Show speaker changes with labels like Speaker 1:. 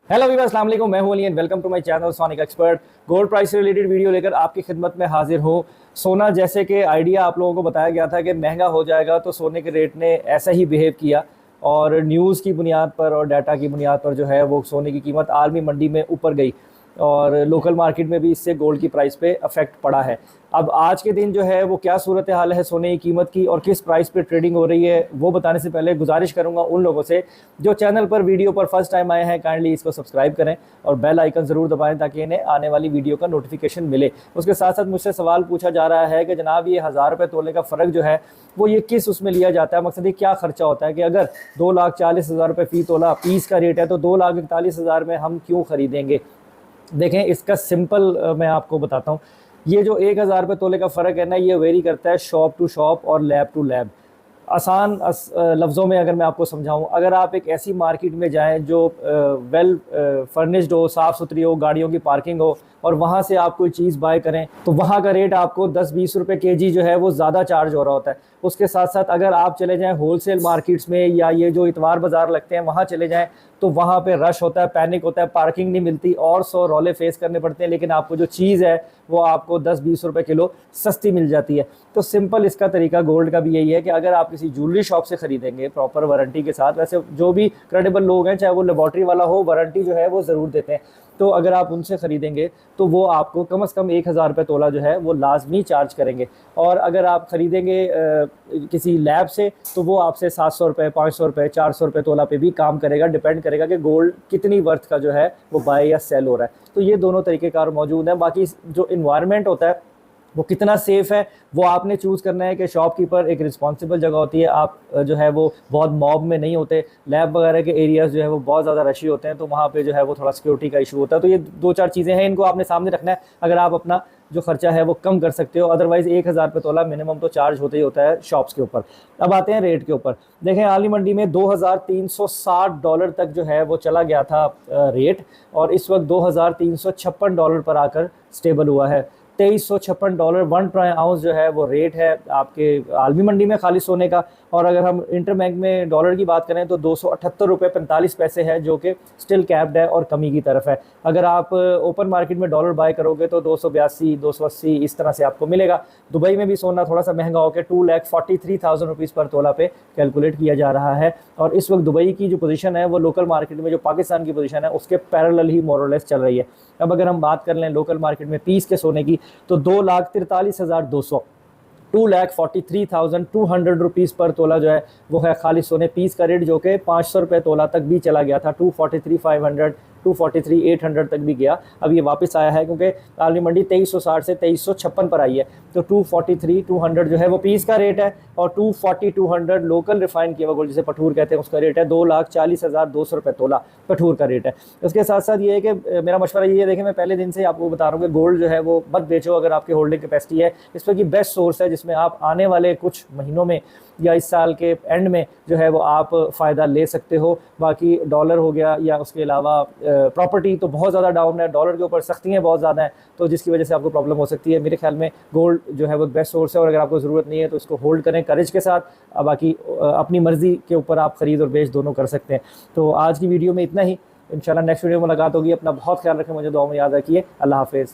Speaker 1: Hello Weaver, अस्सलाम वालेकुम। मैं हूं Ali and welcome to my channel Sonic Expert. Gold price से रिलेटेड वीडियो लेकर आपकी खिदमत में हाजिर हूं। सोना जैसे कि आइडिया आप लोगों को बताया गया था कि महंगा हो जाएगा, तो सोने के रेट ने ऐसा ही बिहेव किया और न्यूज़ की बुनियाद पर और डाटा की बुनियाद पर जो है वो सोने की कीमत आलमी मंडी में ऊपर गई और लोकल मार्केट में भी इससे गोल्ड की प्राइस पे अफेक्ट पड़ा है। अब आज के दिन जो है वो क्या सूरत हाल है सोने की कीमत की और किस प्राइस पे ट्रेडिंग हो रही है, वो बताने से पहले गुजारिश करूंगा उन लोगों से जो चैनल पर वीडियो पर फर्स्ट टाइम आए हैं, काइंडली इसको सब्सक्राइब करें और बेल आइकन ज़रूर दबाएं ताकि इन्हें आने वाली वीडियो का नोटिफिकेशन मिले। उसके साथ साथ मुझसे सवाल पूछा जा रहा है कि जनाब ये 1000 रुपये तोले का फ़र्क जो है वो ये किस उसमें लिया जाता है, मकसद ये क्या खर्चा होता है कि अगर 2,40,000 रुपये फ़ी तोला पीस का रेट है तो 2,41,000 में हम क्यों ख़रीदेंगे। देखें, इसका सिंपल मैं आपको बताता हूँ। ये जो 1,000 रुपये तोले का फ़र्क है ना, ये वेरी करता है शॉप टू शॉप और लैब टू लैब। आसान लफ्ज़ों में अगर मैं आपको समझाऊं, अगर आप एक ऐसी मार्केट में जाएं जो वेल फर्निश्ड हो, साफ़ सुथरी हो, गाड़ियों की पार्किंग हो और वहाँ से आप कोई चीज़ बाय करें तो वहाँ का रेट आपको 10-20 रुपये केजी जो है वो ज़्यादा चार्ज हो रहा होता है। उसके साथ साथ अगर आप चले जाएं होलसेल मार्केट्स में या ये जो इतवार बाज़ार लगते हैं वहाँ चले जाएं तो वहाँ पे रश होता है, पैनिक होता है, पार्किंग नहीं मिलती और 100 रौले फेस करने पड़ते हैं, लेकिन आपको जो चीज़ है वो आपको 10-20 रुपये किलो सस्ती मिल जाती है। तो सिंपल इसका तरीका गोल्ड का भी यही है कि अगर आप किसी ज्वेलरी शॉप से ख़रीदेंगे प्रॉपर वारंटी के साथ, वैसे जो भी क्रेडिबल लोग हैं चाहे वो लेबॉर्ट्री वाला हो, वारंटी जो है वो ज़रूर देते हैं, तो अगर आप उनसे ख़रीदेंगे तो वो आपको कम से कम 1,000 रुपये तोला जो है वो लाजमी चार्ज करेंगे। और अगर आप ख़रीदेंगे किसी लैब से तो वो आपसे 700 रुपये, 500 रुपये, 400 रुपये तोला पे भी काम करेगा, डिपेंड करेगा कि गोल्ड कितनी वर्थ का जो है वो बाय या सेल हो रहा है। तो ये दोनों तरीक़ेकार मौजूद हैं। बाकी जो इन्वायरमेंट होता है वो कितना सेफ़ है वो आपने चूज़ करना है कि शॉपकीपर एक रिस्पॉन्सिबल जगह होती है, आप जो है वो बहुत मॉब में नहीं होते। लैब वगैरह के एरियाज़ जो है वो बहुत ज़्यादा रशी होते हैं, तो वहाँ पे जो है वो थोड़ा सिक्योरिटी का इशू होता है। तो ये 2-4 चीज़ें हैं, इनको आपने सामने रखना है अगर आप अपना जो खर्चा है वो कम कर सकते हो। अदरवाइज़ 1,000 रुपये तोला मिनिमम तो चार्ज होता ही होता है शॉप्स के ऊपर। अब आते हैं रेट के ऊपर। देखें, आली मंडी में $2,360 तक जो है वो चला गया था रेट, और इस वक्त $2,356 पर आकर स्टेबल हुआ है। $2,356 1 ट्राई आउंस जो है वो रेट है आपके आलमी मंडी में खाली सोने का। और अगर हम इंटरबैंक में डॉलर की बात करें तो $278.45 है, जो कि स्टिल कैप्ड है और कमी की तरफ है। अगर आप ओपन मार्केट में डॉलर बाय करोगे तो 282, 280 इस तरह से आपको मिलेगा। दुबई में भी सोना थोड़ा सा महंगा होकर 2,43,000 रुपीज़ पर तोला पे कैलकुलेट किया जा रहा है। और इस वक्त दुबई की जो पोजीशन है वो लोकल मार्केट में जो पाकिस्तान की पोजीशन है उसके पैरेलल ही मोरलेस चल रही है। अब अगर हम बात कर लें लोकल मार्केट में पीस के सोने की तो 2,43,200, 2,43,200 रुपीज़ पर तोला जो है वो है खाली सोने पीस का रेट, जो कि 500 रुपये तोला तक भी चला गया था। 243,500, 243,800 तक भी गया। अब ये वापस आया है क्योंकि आलमी मंडी 2360 से 2356 पर आई है। तो 243,200 जो है वो पीस का रेट है और 240,200 लोकल रिफाइन किया हुआ गोल्ड जिसे पठूर कहते हैं उसका रेट है। 2,40,200 रुपये तोला पठूर का रेट है। उसके साथ साथ ये है कि मेरा मशवरा ये है, देखें मैं पहले दिन से आपको बता रहा हूँ कि गोल्ड जो है वो मत बेचो अगर आपकी होल्डिंग कैपेसिटी है। इस पर की बेस्ट सोर्स है जिसमें आप आने वाले कुछ महीनों में या इस साल के एंड में जो है वो आप फ़ायदा ले सकते हो। बाकी डॉलर हो गया या उसके अलावा प्रॉपर्टी तो बहुत ज़्यादा डाउन है, डॉलर के ऊपर सख्तियाँ बहुत ज़्यादा हैं, तो जिसकी वजह से आपको प्रॉब्लम हो सकती है। मेरे ख्याल में गोल्ड जो है वो बेस्ट सोर्स है और अगर आपको ज़रूरत नहीं है तो इसको होल्ड करें करेज के साथ। बाकी अपनी मर्ज़ी के ऊपर आप ख़रीद और बेच दोनों कर सकते हैं। तो आज की वीडियो में इतना ही। इंशाल्लाह नेक्स्ट वीडियो में मुलाकात होगी। अपना बहुत ख्याल रखें, मुझे दुआ में याद रखिए। अल्लाह हाफ़िज़।